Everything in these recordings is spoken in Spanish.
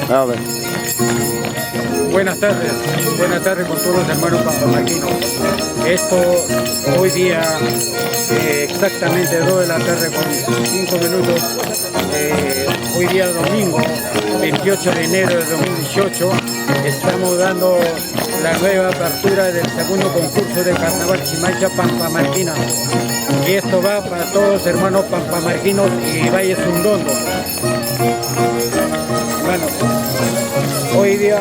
A ver. Buenas tardes con todos los hermanos pampamarquinos. Esto hoy día, exactamente 2 de la tarde con 5 minutos, hoy día domingo, 28 de enero de 2018, estamos dando la nueva apertura del segundo concurso de Carnaval Chimaicha Pampamarquina. Y esto va para todos los hermanos pampamarquinos y Valle Sundondo. Bueno, hoy día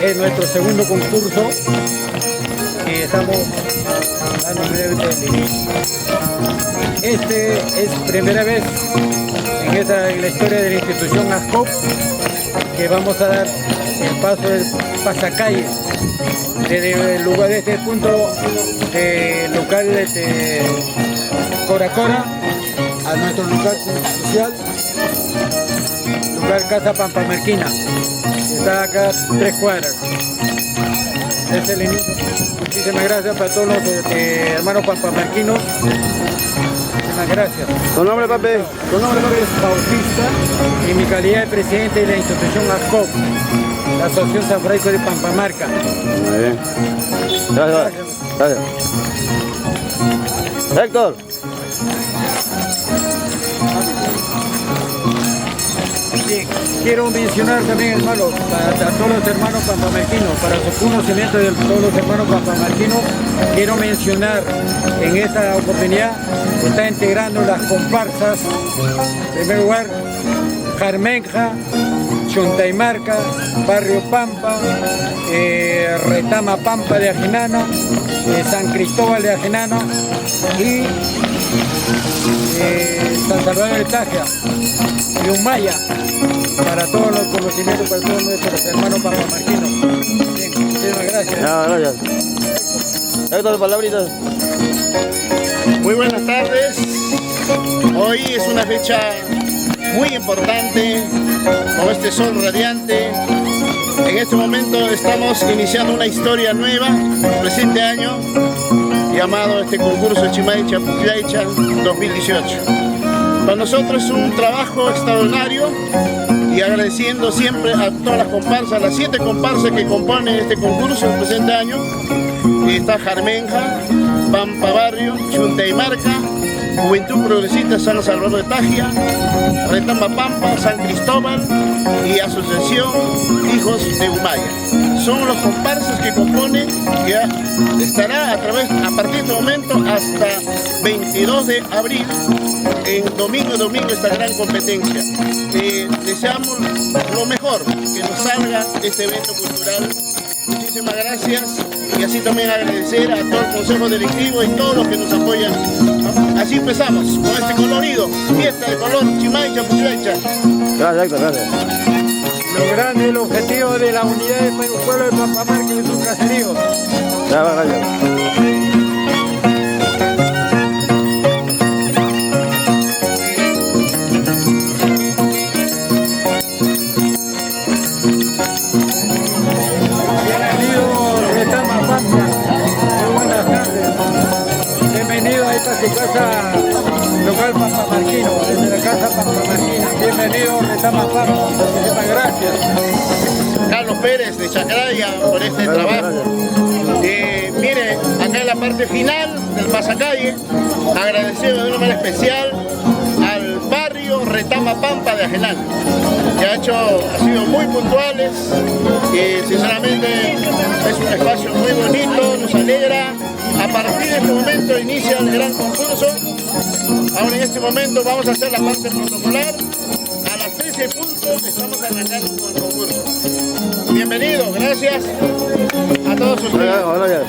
es nuestro segundo concurso y estamos dando brevemente el inicio. Este es primera vez en la historia de la institución ASCOP que vamos a dar el paso del pasacalle desde el lugar de este punto local de Coracora a nuestro lugar social, lugar Casa Pampamarquina. Está acá 3 cuadras. Este es el inicio. Muchísimas gracias para todos los hermanos pampamarquinos. Muchísimas gracias. ¿Tu nombre, papi? Mi nombre es Bautista y mi calidad de presidente de la institución ASCOP, la Asociación San Francisco de Pampamarca. Muy bien. Gracias. Gracias. Héctor. Quiero mencionar también, hermanos, para todos los hermanos pampamarquinos, para su conocimiento de todos los hermanos pampamarquinos, quiero mencionar en esta oportunidad que está integrando las comparsas, en primer lugar, Jarmenja, Chontaymarca, Barrio Pampa, Retama Pampa de Ajinana, San Cristóbal de Ajinana y San Salvador de Tajia y Humaya, para todos los conocimientos, para todos nuestros hermanos pampamarquinos. Bien, muchísimas gracias. No, gracias. Héctor, palabritas. Muy buenas tardes. Hoy es una fecha muy importante, con este sol radiante. En este momento estamos iniciando una historia nueva, presente año, llamado este concurso Chimaicha Pucllaicha 2018. Para nosotros es un trabajo extraordinario y agradeciendo siempre a todas las comparsas, las 7 comparsas que componen este concurso el presente año. Está Jarmenja, Pampa Barrio, Chontaymarca, Juventud Progresista San Salvador de Tajia, Retama Pampa, San Cristóbal y Asociación Hijos de Humaya. Son los comparsas que componen, que estará a partir de este momento hasta 22 de abril, en domingo esta gran competencia. Deseamos lo mejor, que nos salga este evento cultural. Muchísimas gracias y así también agradecer a todo el Consejo Directivo y todos los que nos apoyan. Así empezamos con este colorido, fiesta de color Chimaicha Pucllaicha. Gracias, Héctor, gracias. Logrando el objetivo de la unidad del pueblo de Pampamarca y sus caseríos. Gracias. Su casa local pampamarquino, desde la casa pampamarquina. Bienvenido, Retama Pampa. Muchísimas gracias. Carlos Pérez de Chacraya por este trabajo. Mire, acá en la parte final del pasacalle, agradecido de una manera especial al barrio Retama Pampa de Ajinana, que ha sido muy puntuales y sinceramente es un espacio muy bonito, nos alegra. A partir de este momento inicia el gran concurso. Ahora en este momento vamos a hacer la parte protocolar. A las 13 puntos estamos arrancando con el concurso. Bienvenidos, gracias a todos ustedes. Gracias.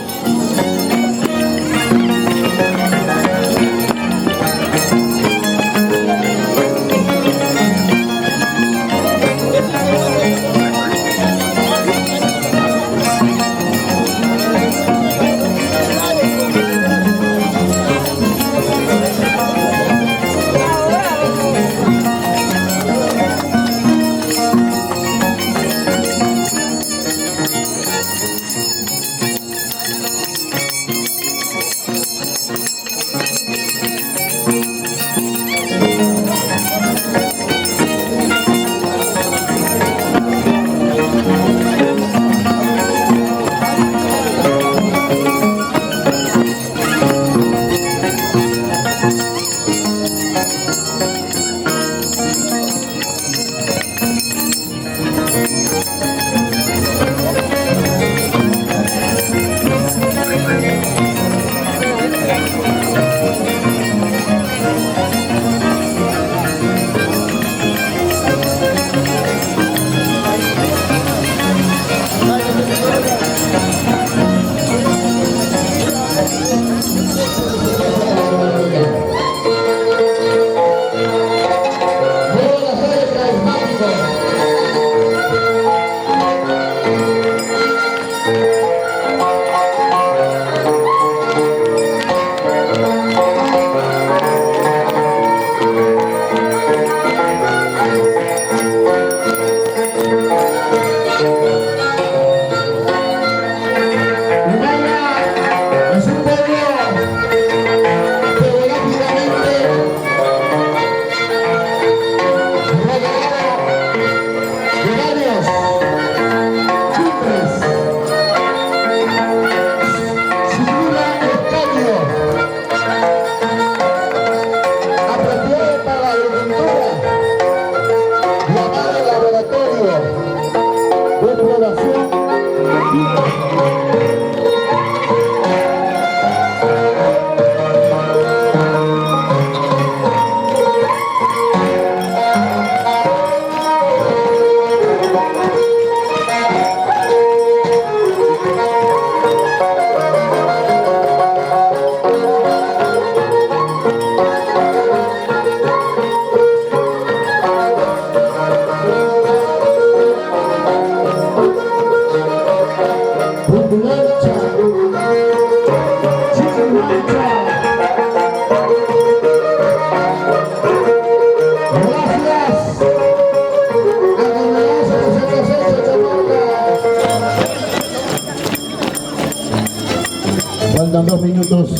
Faltan 2 minutos.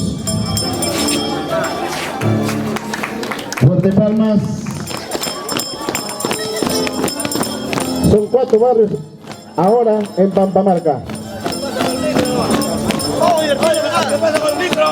Fuerte palmas. Son 4 barrios ahora en Pampamarca. ¿Qué pasa con el micro?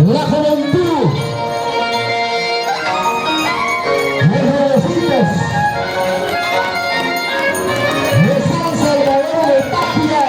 La juventud de jovencitos de San Salvador de Tapia.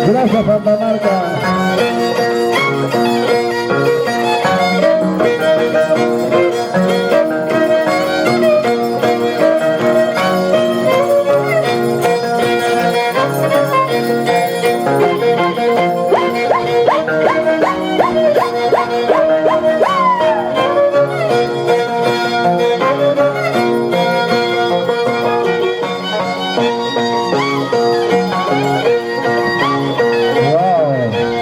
Gracias, Pampamarca. Wow.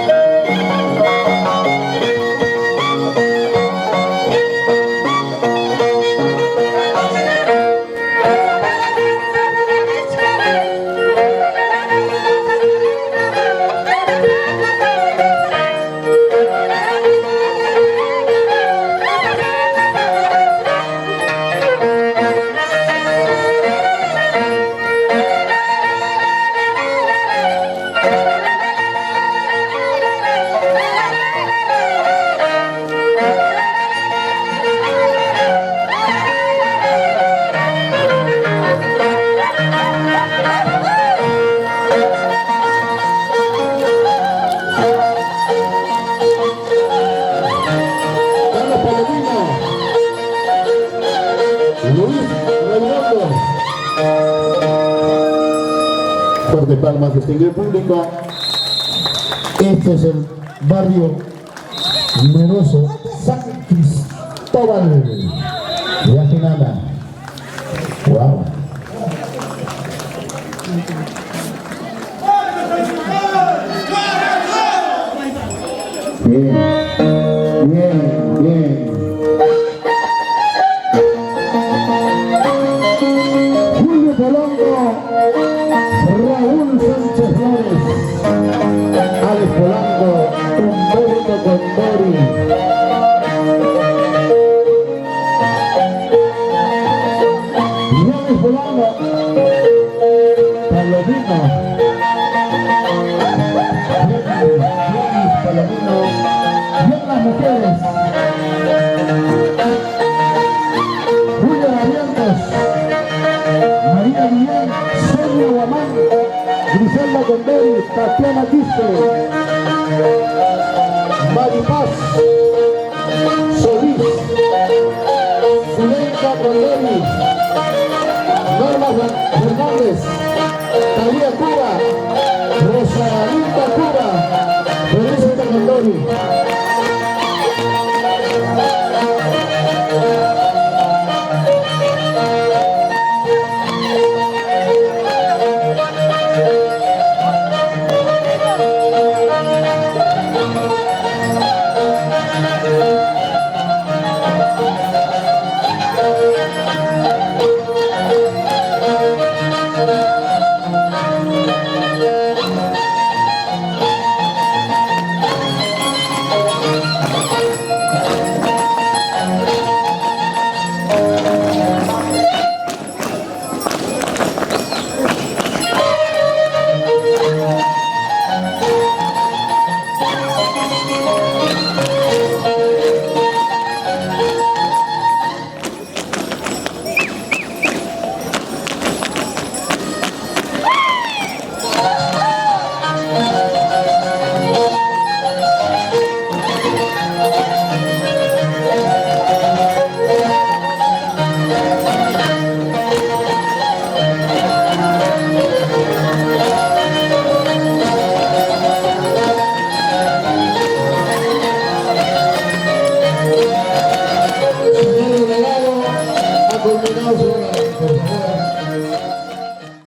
Fuerte palmas, distinguido público. Este es el barrio numeroso San Cristóbal de Ajenana. Wow. Bien, bien, bien. Julio Polanco, Raúl Sánchez Flores, Alex Polanco, Humberto Condori. Alex Polanco, Palomino. Palomino, bien las mujeres. Julia Barrientos, María Guillén, Sonia Guamán, Griselda Condori, Tatiana Quispe, Maripaz Solís.